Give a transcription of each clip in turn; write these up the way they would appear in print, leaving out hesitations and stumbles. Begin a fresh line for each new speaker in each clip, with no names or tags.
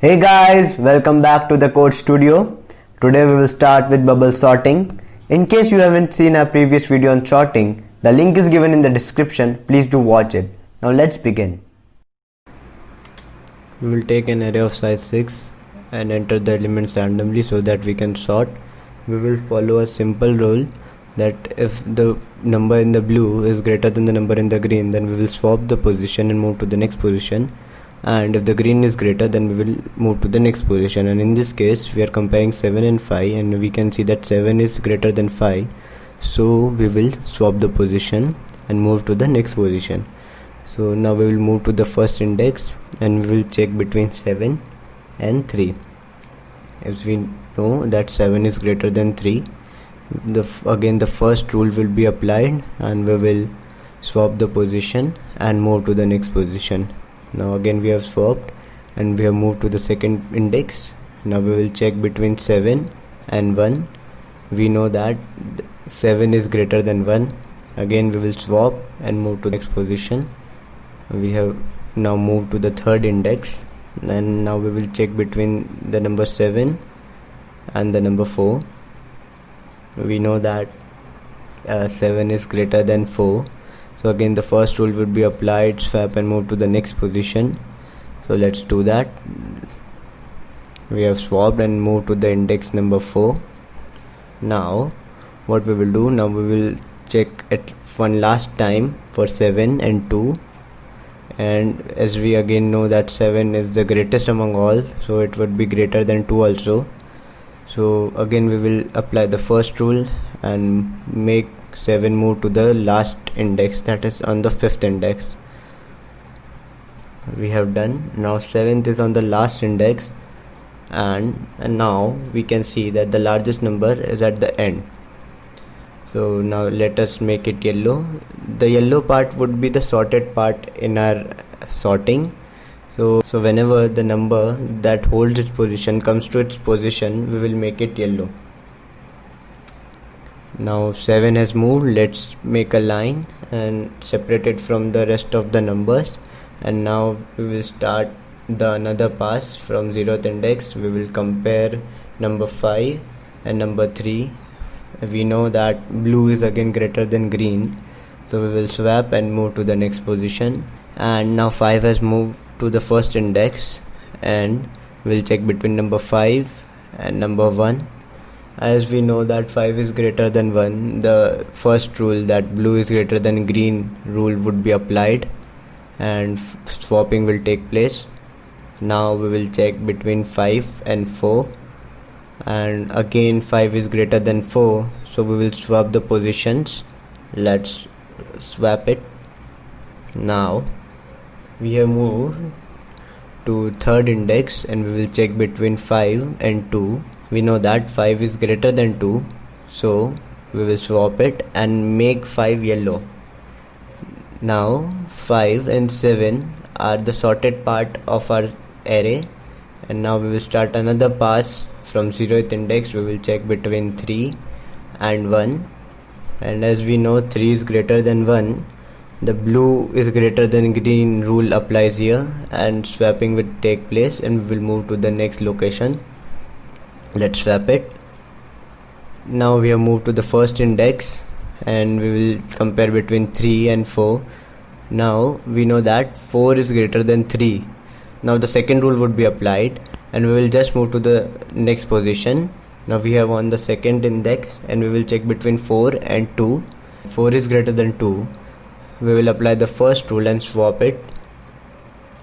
Hey guys, welcome back to the Code Studio. Today we will start with bubble sorting. In case you haven't seen our previous video on sorting, the link is given in the description. Please do watch it. Now let's begin. We will take an array of size 6 and enter the elements randomly so that we can sort. We will follow a simple rule that if the number in the blue is greater than the number in the green, then we will swap the position and move to the next position. And if the green is greater, then we will move to the next position. And in this case we are comparing 7 and 5, and we can see that 7 is greater than 5, so we will swap the position and move to the next position. So now we will move to the first index and we will check between 7 and 3. As we know that 7 is greater than 3, again the first rule will be applied and we will swap the position and move to the next position. Now again we have swapped and we have moved to the second index. Now we will check between 7 and 1. We know that 7 is greater than 1. Again we will swap and move to the next position. We have now moved to the third index, and now we will check between the number 7 and the number 4. We know that 7 is greater than 4. So again the first rule would be applied, swap and move to the next position. So let's do that. We have swapped and moved to the index number 4. Now what we will do, now we will check it one last time for 7 and 2. And as we again know that 7 is the greatest among all, so it would be greater than 2 also. So again we will apply the first rule and make 7 move to the last index, that is on the 5th index. We have done. Now 7th is on the last index, and now we can see that the largest number is at the end. So now let us make it yellow. The yellow part would be the sorted part in our sorting. So whenever the number that holds its position comes to its position, we will make it yellow. Now 7 has moved. Let's make a line and separate it from the rest of the numbers, and now we will start the another pass from 0th index. We will compare number 5 and number 3. We know that blue is again greater than green, so we will swap and move to the next position. And now 5 has moved to the first index, and we'll check between number 5 and number 1. As we know that 5 is greater than 1, the first rule, that blue is greater than green rule, would be applied and swapping will take place. Now we will check between 5 and 4, and again 5 is greater than 4, so we will swap the positions. Let's swap it. Now we have moved to third index and we will check between 5 and 2. We know that 5 is greater than 2, so we will swap it and make 5 yellow. Now 5 and 7 are the sorted part of our array, and now we will start another pass from 0th index. We will check between 3 and 1, and as we know 3 is greater than 1, the blue is greater than green rule applies here, and swapping will take place and we will move to the next location. Let's swap it. Now we have moved to the first index and we will compare between 3 and 4. Now we know that 4 is greater than 3. Now the second rule would be applied and we will just move to the next position. Now we have on the second index and we will check between 4 and 2. 4 is greater than 2. We will apply the first rule and swap it.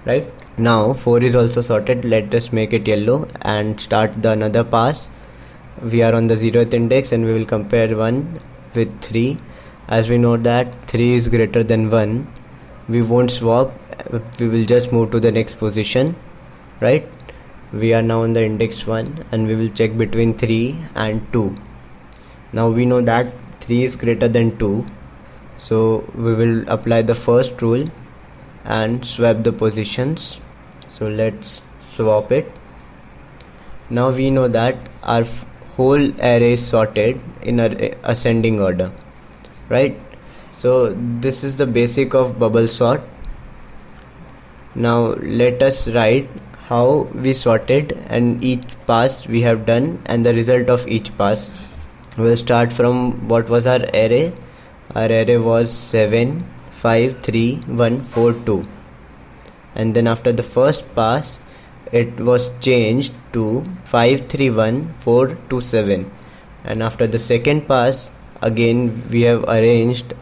Right? Now 4 is also sorted. Let us make it yellow and start the another pass. We are on the 0th index and we will compare 1 with 3. As we know that 3 is greater than 1, we won't swap. We will just move to the next position. Right? We are now on the index 1 and we will check between 3 and 2. Now we know that 3 is greater than 2, so we will apply the first rule and swap the positions. So let's swap it. Now we know that our whole array is sorted in a ascending order, right? So this is the basic of bubble sort. Now let us write how we sorted and each pass we have done and the result of each pass. We'll start from what was our array. Our array was 7 5 3 1 4 2, and then after the first pass it was changed to 5 3 1 4 2 7, and after the second pass again we have arranged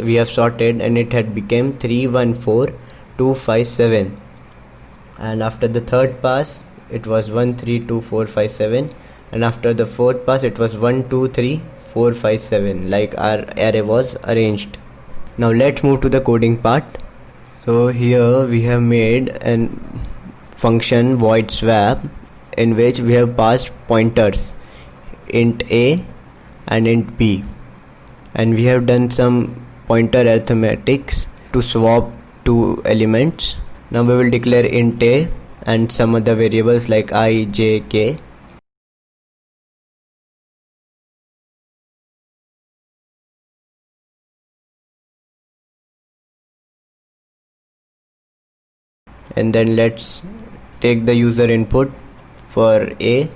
we have sorted and it had become 3 1 4 2 5 7, and after the third pass it was 1 3 2 4 5 7, and after the fourth pass it was 1 2 3 4 5 7, like our array was arranged. Now let's move to the coding part. So here we have made an function void swap in which we have passed pointers int a and int b, and we have done some pointer arithmetics to swap two elements. Now we will declare int a and some other variables like I, j, k. And then let's take the user input for a.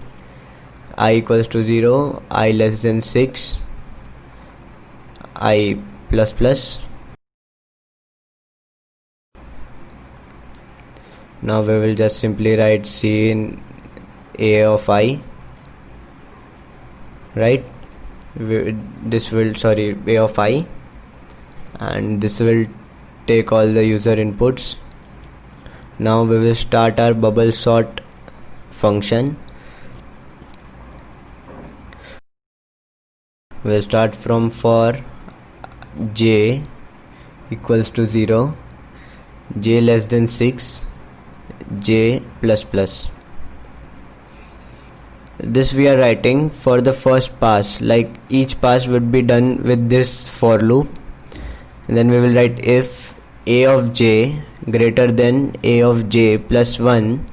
I equals to 0, I less than 6, I plus plus. Now we will just simply write C in a of I, right? A of I, and this will take all the user inputs. Now we will start our bubble sort function. We'll start from for j equals to 0, j less than 6, j plus plus. This we are writing for the first pass, like each pass would be done with this for loop. And then we will write if a of j greater than a of j plus 1,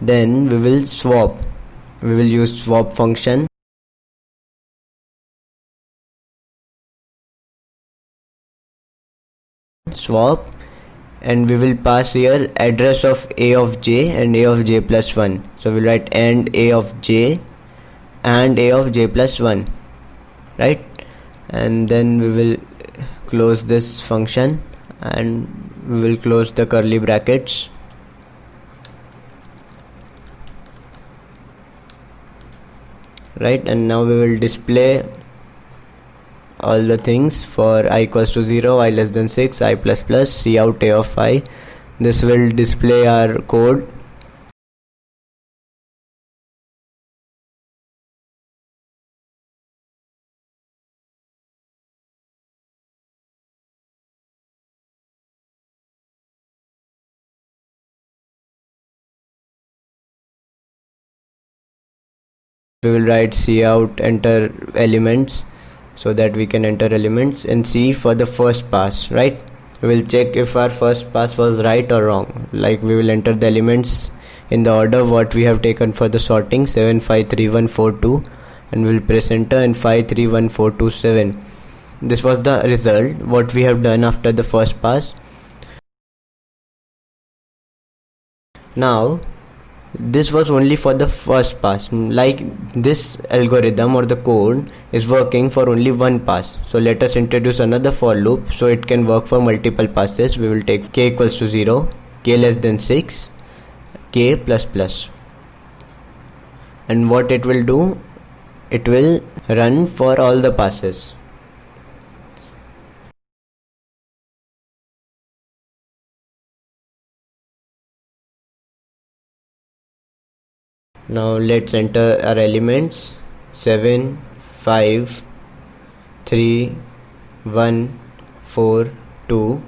then we will swap. We will use swap function. Swap, and we will pass here address of a of j and a of j plus 1. So we'll write and a of j and a of j plus 1, right? And then we will close this function and we will close the curly brackets. Right, and now we will display all the things for I equals to 0, I less than 6, I plus plus, C out a of I. This will display our code. We will write C out enter elements, so that we can enter elements, and C for the first pass, right? We will check if our first pass was right or wrong. Like we will enter the elements in the order what we have taken for the sorting, 7 5 3 1 4 2, and we will press enter, and 5 3 1 4 2 7. This was the result what we have done after the first pass. Now this was only for the first pass, like this algorithm or the code is working for only one pass. So let us introduce another for loop so it can work for multiple passes. We will take k equals to 0, k less than 6, k plus plus, and what it will do, it will run for all the passes. Now let's enter our elements 7 5 3 1 4 2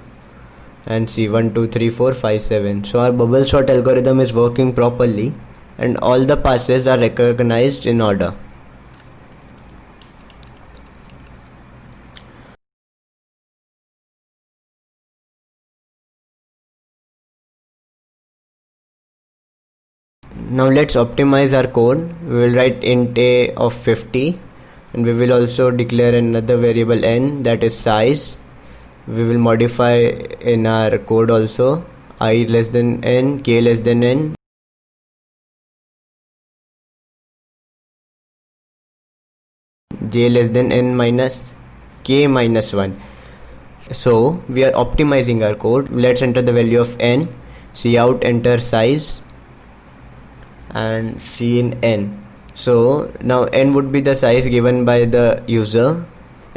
and see 1 2 3 4 5 7. So our bubble sort algorithm is working properly and all the passes are recognized in order. Now let's optimize our code. We will write int a of 50, and we will also declare another variable n, that is size. We will modify in our code also I less than n, k less than n, j less than n minus k minus 1. So we are optimizing our code. Let's enter the value of n, cout enter size and c in n. So now n would be the size given by the user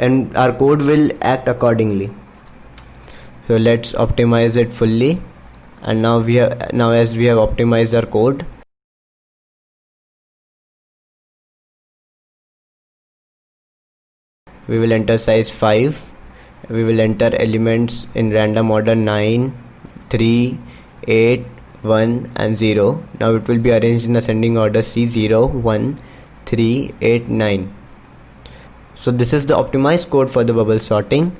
and our code will act accordingly. So let's optimize it fully, and now as we have optimized our code, we will enter size 5. We will enter elements in random order 9, 3, 8, 1 and 0. Now it will be arranged in ascending order C0, 1, 3, 8, 9. So this is the optimized code for the bubble sorting.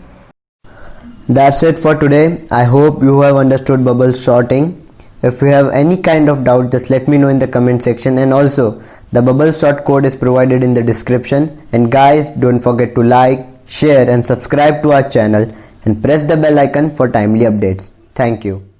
That's it for today. I hope you have understood bubble sorting. If you have any kind of doubt, just let me know in the comment section, and also the bubble sort code is provided in the description. And guys, don't forget to like, share and subscribe to our channel and press the bell icon for timely updates. Thank you.